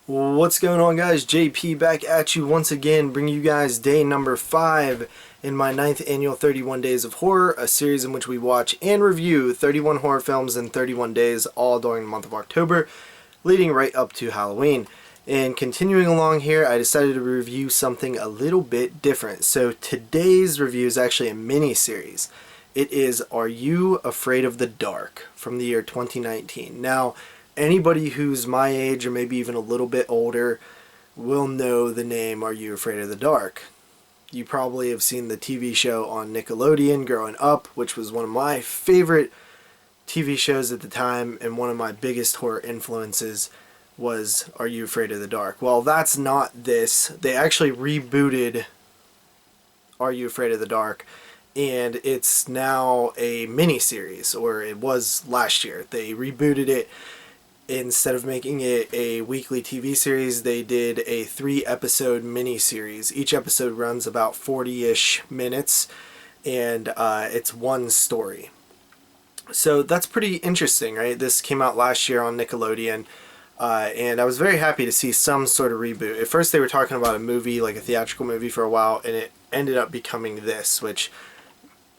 What's going on, guys? JP back at you once again, bringing you guys day number 5 in my 9th annual 31 Days of Horror, a series in which we watch and review 31 horror films in 31 days, all during the month of October, leading right up to Halloween. And continuing along here, I decided to review something a little bit different. So today's review is actually a mini-series. It is Are You Afraid of the Dark from the year 2019. Now, anybody who's my age or maybe even a little bit older will know the name Are You Afraid of the Dark. You probably have seen the TV show on Nickelodeon growing up, which was one of my favorite TV shows at the time, and one of my biggest horror influences was Are You Afraid of the Dark. Well, that's not this. They actually rebooted Are You Afraid of the Dark, and it's now a mini-series, or it was last year. They rebooted it. Instead of making it a weekly TV series, they did a 3-episode mini-series. Each episode runs about 40-ish minutes, and it's one story. So that's pretty interesting, right? This came out last year on Nickelodeon, and I was very happy to see some sort of reboot. At first they were talking about a movie, like a theatrical movie for a while, and it ended up becoming this, which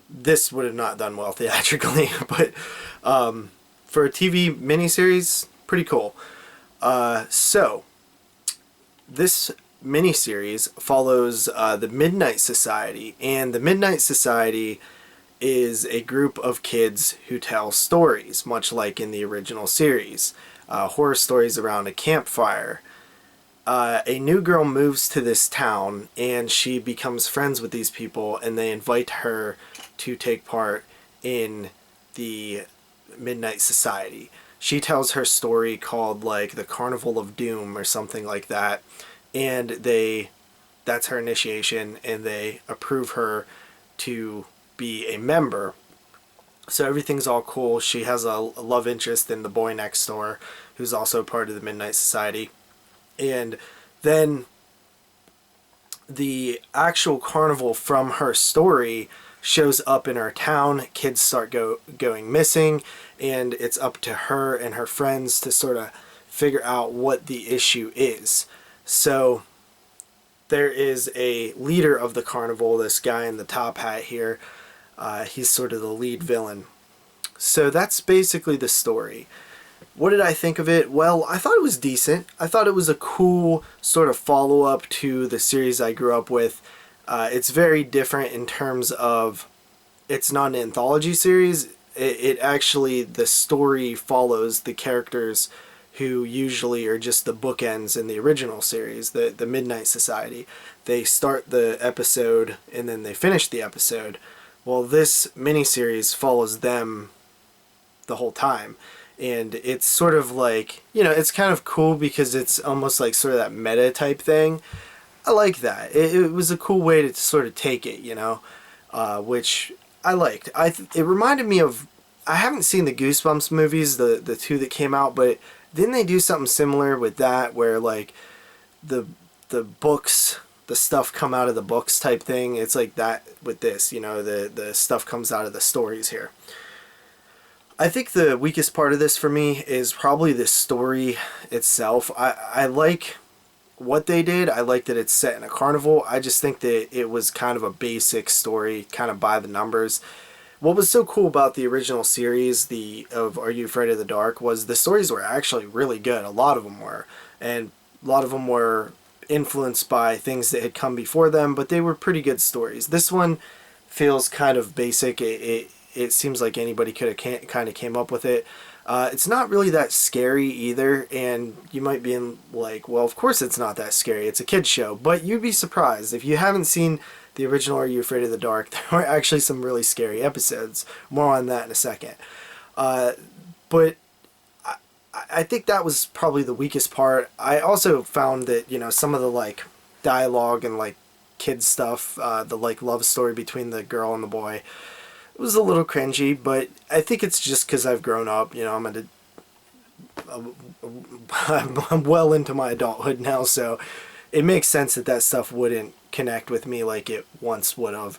this would have not done well theatrically, but for a TV miniseries, pretty cool. So this miniseries follows the Midnight Society, and the Midnight Society is a group of kids who tell stories, much like in the original series. Horror stories around a campfire. A new girl moves to this town, and she becomes friends with these people, and they invite her to take part in the Midnight Society. She tells her story called like the Carnival of Doom or something like that, and that's her initiation, and they approve her to be a member. So everything's all cool. She has a love interest in the boy next door, who's also part of the Midnight Society. And then the actual carnival from her story shows up in our town. Kids start going missing, and it's up to her and her friends to sort of figure out what the issue is. So there is a leader of the carnival, this guy in the top hat here. He's sort of the lead villain. So that's basically the story. What did I think of it? Well, I thought it was decent. I thought it was a cool sort of follow-up to the series I grew up with. It's very different in terms of it's not an anthology series. It actually, the story follows the characters who usually are just the bookends in the original series, the Midnight Society. They start the episode and then they finish the episode. Well, this miniseries follows them the whole time. And it's sort of like, it's kind of cool because it's almost like sort of that meta type thing. I like that. It was a cool way to sort of take it, which I liked. It reminded me of, I haven't seen the Goosebumps movies, the 2 that came out, but didn't they do something similar with that, where like the books, the stuff come out of the books type thing? It's like that with this, the stuff comes out of the stories here. I think the weakest part of this for me is probably the story itself. I like what they did. I like that it's set in a carnival. I just think that it was kind of a basic story, kind of by the numbers. What was so cool about the original series of Are You Afraid of the Dark was the stories were actually really good. A lot of them were. And a lot of them were influenced by things that had come before them, but they were pretty good stories. This one feels kind of basic. It seems like anybody could have kind of came up with it. It's not really that scary either, and you might be like, well, of course it's not that scary. It's a kid's show. But you'd be surprised. If you haven't seen the original Are You Afraid of the Dark, there were actually some really scary episodes. More on that in a second. But I think that was probably the weakest part. I also found that, some of the like dialogue and like kid stuff, the like love story between the girl and the boy, it was a little cringy, but I think it's just because I've grown up. I'm well into my adulthood now, so it makes sense that stuff wouldn't connect with me like it once would have.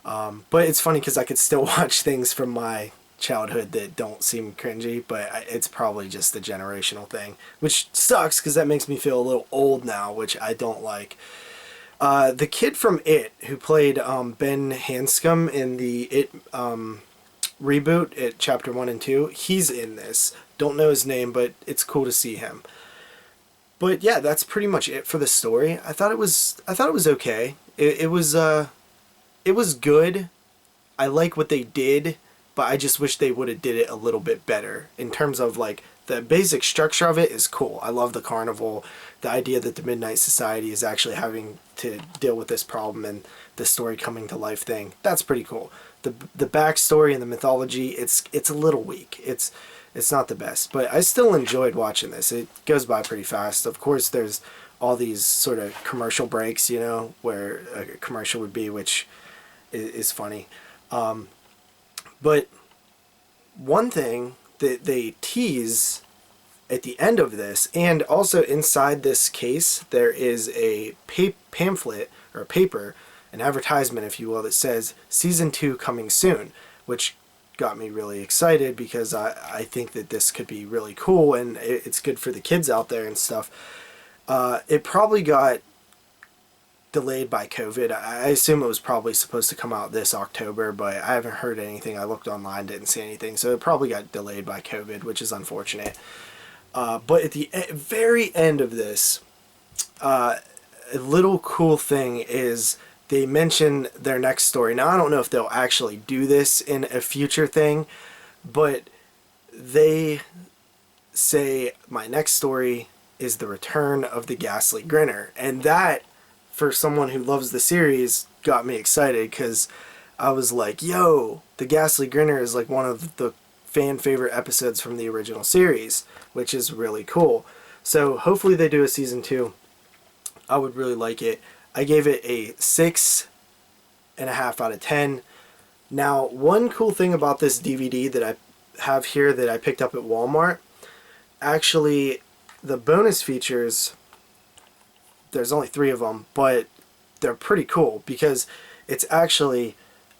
But it's funny because I could still watch things from my childhood that don't seem cringy, but it's probably just the generational thing, which sucks because that makes me feel a little old now, which I don't like. The kid from It, who played Ben Hanscom in the It reboot at Chapter 1 and 2, he's in this. Don't know his name, but it's cool to see him. But yeah, that's pretty much it for the story. I thought it was okay. It was good. I like what they did, but I just wish they would have did it a little bit better in terms of like the basic structure of it is cool. I love the carnival, the idea that the Midnight Society is actually having to deal with this problem and the story coming to life thing. That's pretty cool. The backstory and the mythology, it's a little weak. It's not the best, but I still enjoyed watching this. It goes by pretty fast. Of course, there's all these sort of commercial breaks, you know, where a commercial would be, which is funny. But one thing that they tease at the end of this, and also inside this case, there is a pamphlet or a paper, an advertisement, if you will, that says Season 2 coming soon, which got me really excited because I think that this could be really cool and it's good for the kids out there and stuff. It probably got delayed by COVID. I assume it was probably supposed to come out this October, but I haven't heard anything. I looked online, didn't see anything, so it probably got delayed by COVID, which is unfortunate. But at the very end of this, a little cool thing is they mention their next story. Now, I don't know if they'll actually do this in a future thing, but they say, my next story is the return of the Ghastly Grinner. And that, for someone who loves the series, got me excited because I was like, yo, the Ghastly Grinner is like one of the fan favorite episodes from the original series, which is really cool. So hopefully they do a season 2. I would really like it. I gave it a 6.5 out of 10. Now, one cool thing about this DVD that I have here that I picked up at Walmart, actually, the bonus features, there's only 3 of them, but they're pretty cool because it's actually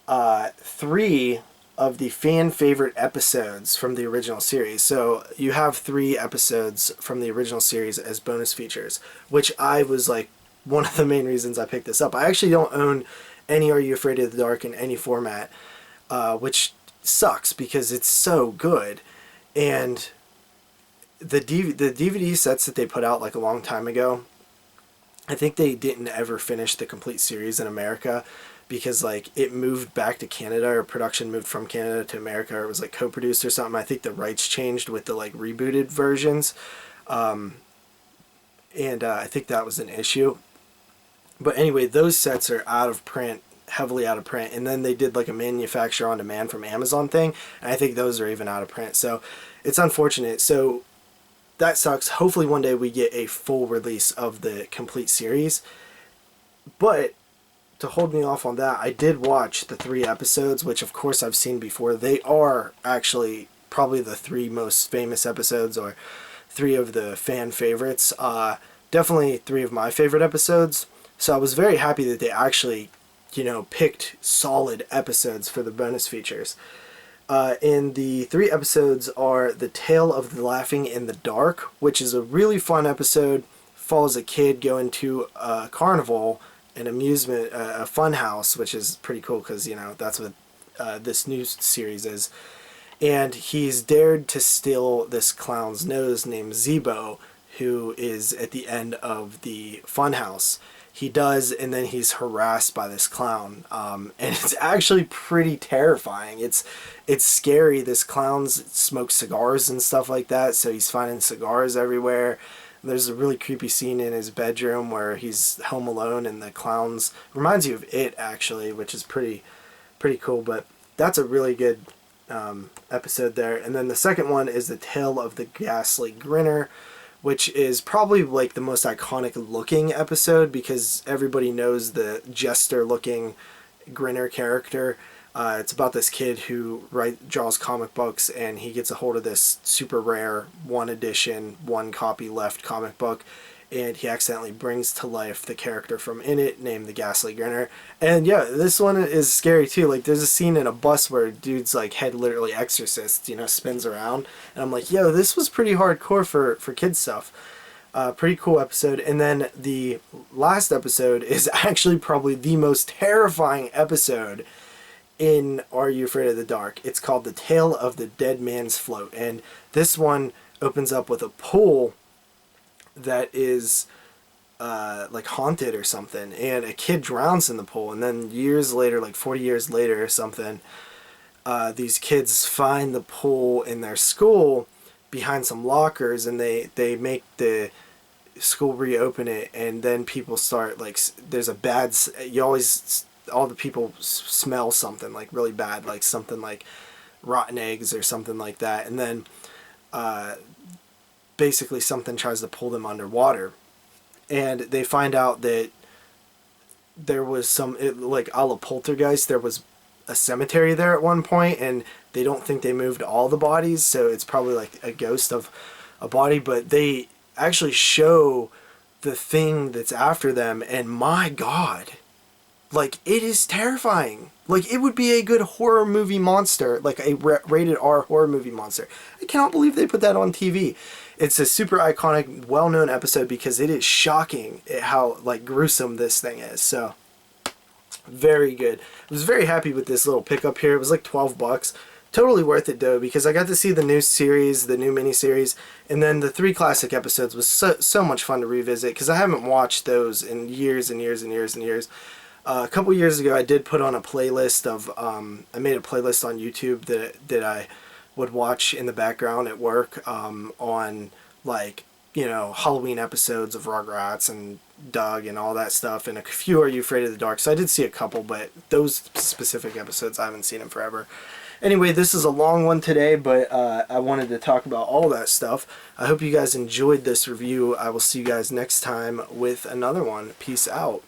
3 of the fan favorite episodes from the original series. So you have 3 episodes from the original series as bonus features, which I was like, one of the main reasons I picked this up. I actually don't own any Are You Afraid of the Dark in any format, which sucks because it's so good. And the DVD sets that they put out like a long time ago, I think they didn't ever finish the complete series in America because like it moved back to Canada, or production moved from Canada to America, or it was like co-produced or something. I think the rights changed with the like rebooted versions. And I think that was an issue. But anyway, those sets are out of print, heavily out of print. And then they did like a manufacture on demand from Amazon thing. And I think those are even out of print. So it's unfortunate. So that sucks. Hopefully one day we get a full release of the complete series. But to hold me off on that, I did watch the 3 episodes, which of course I've seen before. They are actually probably the 3 most famous episodes, or 3 of the fan favorites. Definitely 3 of my favorite episodes. So I was very happy that they actually, you know, picked solid episodes for the bonus features. And the 3 episodes are The Tale of the Laughing in the Dark, which is a really fun episode. Follows a kid going to a carnival, an amusement, a fun house, which is pretty cool because, you know, that's what this new series is. And he's dared to steal this clown's nose named Zebo, who is at the end of the fun house. He does, and then he's harassed by this clown, and it's actually pretty terrifying. It's scary. This clown smokes cigars and stuff like that, so he's finding cigars everywhere. There's a really creepy scene in his bedroom where he's home alone, and the clowns reminds you of It, actually, which is pretty cool. But that's a really good episode there. And then the second one is The Tale of the Ghastly Grinner, which is probably like the most iconic looking episode because everybody knows the jester looking Grinner character. It's about this kid who draws comic books, and he gets a hold of this super rare 1 edition, 1 copy left comic book, and he accidentally brings to life the character from in it named the Ghastly Grinner. And yeah, this one is scary too. Like, there's a scene in a bus where a dude's like head literally exorcists, you know, spins around, and I'm like, yo, this was pretty hardcore for kids stuff. Pretty cool episode. And then the last episode is actually probably the most terrifying episode in Are You Afraid of the Dark? It's called The Tale of the Dead Man's Float, and this one opens up with a pool that is like haunted or something, and a kid drowns in the pool, and then years later, like 40 years later or something, these kids find the pool in their school behind some lockers, and they make the school reopen it, and then people start, like, there's a bad, you always, all the people smell something like really bad, like something like rotten eggs or something like that, and then basically something tries to pull them underwater, and they find out that there was some, like a la Poltergeist, there was a cemetery there at one point, and they don't think they moved all the bodies, so it's probably like a ghost of a body, but they actually show the thing that's after them, and my God, like, it is terrifying. Like, it would be a good horror movie monster, like a rated R horror movie monster. I cannot believe they put that on TV. It's a super iconic, well-known episode because it is shocking at how, like, gruesome this thing is. So, very good. I was very happy with this little pickup here. It was like $12. Totally worth it, though, because I got to see the new series, the new miniseries, and then the 3 classic episodes was so much fun to revisit, because I haven't watched those in years and years and years and years. A couple years ago, I did put on a playlist of, I made a playlist on YouTube that I would watch in the background at work on, like, you know, Halloween episodes of Rugrats and Doug and all that stuff, and a few Are You Afraid of the Dark. So I did see a couple, but those specific episodes, I haven't seen in forever. Anyway, this is a long one today, but I wanted to talk about all that stuff. I hope you guys enjoyed this review. I will see you guys next time with another one. Peace out.